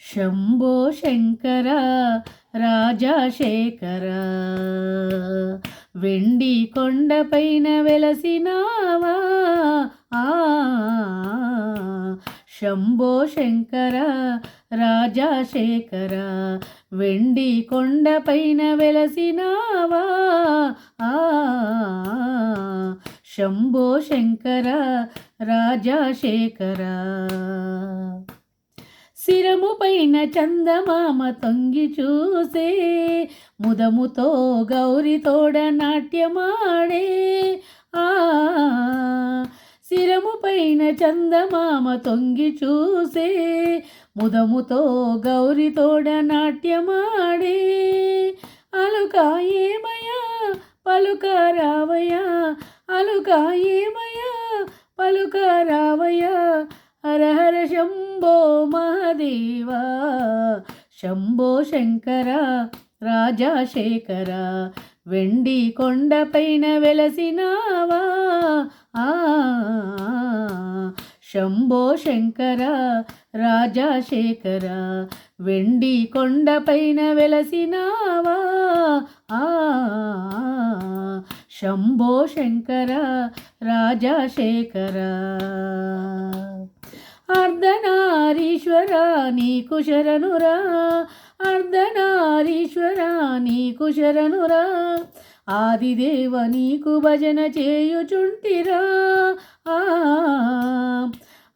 శంభో శంకర రాజశేఖర వెండి కొండపైన వెలసినావా శంభో శంకర రాజశేఖర వెండి కొండపైన వెలసినావా శంభో శంకర రాజశేఖర శిరము పైన చందమామ తొంగి చూసే ముదముతో గౌరితోడ నాట్యమాడే శిరము పైన చందమామ తొంగి చూసే ముదముతో గౌరితోడ నాట్యమాడే అలుకా ఏమయా పలుక రావయ్యా అలుకా ఏమయా పలుక రావయ్యా హర హర శంభో మహాదేవా శంభో శంకర రాజశేఖర వెండి కొండపైన వెలసినావా శంభో శంకర రాజశేఖర వెండి కొండపైన వెలసినావా శంభో శంకర రాజశేఖర అర్ధనారీశ్వర నీకు శరణురా అర్ధనారీశ్వర నీకు శరణురా ఆదిదేవ నీకు భజన చేయుచుంటిరా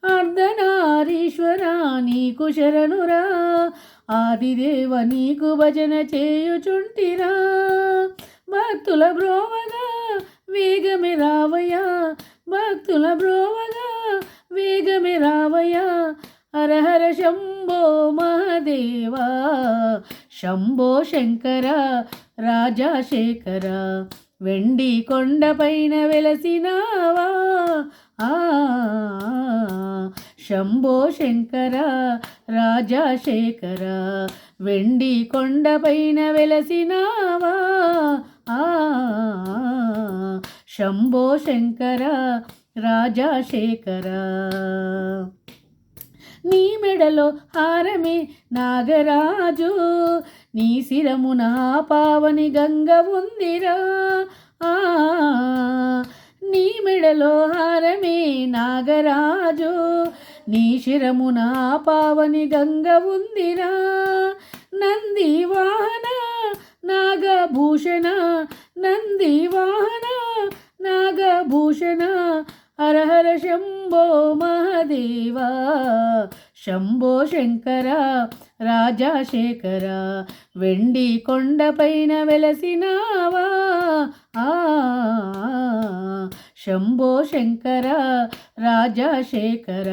అర్ధనారీశ్వర నీకు శరణురా ఆదిదేవ నీకు భజన చేయుచుంటిరా భక్తుల బ్రోవగా వేగమే రావయ్యా భక్తుల బ్రోవగా వేగమే రావయ్యా హర హర శంభో మహాదేవా శంభో శంకర రాజశేఖర వెండి కొండపైన వెలసినావా శంభో శంకర రాజశేఖర వెండి కొండపైన వెలసినావా శంభో శంకర రాజశేఖర నీ మెడలో హారమే నాగరాజు నీ శిరమున పావని గంగ ఉందిరా నీ మెడలో హారమే నాగరాజు నీ శిరమున పావని గంగ ఉందిరా నంది వాహన నాగభూషణ నంది వాహన నాగభూషణ హర హర శంభో మహాదేవా శంభో శంకర రాజశేఖర వెండి కొండపైన వెలసినావా శంభో శంకర రాజశేఖర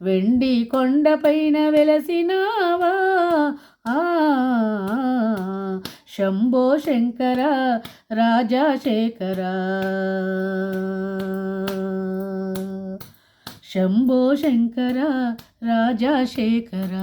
వెండి కొండపైన వెలసినావా శంభో శంకర రాజశేఖర శంభో శంకర రాజశేఖర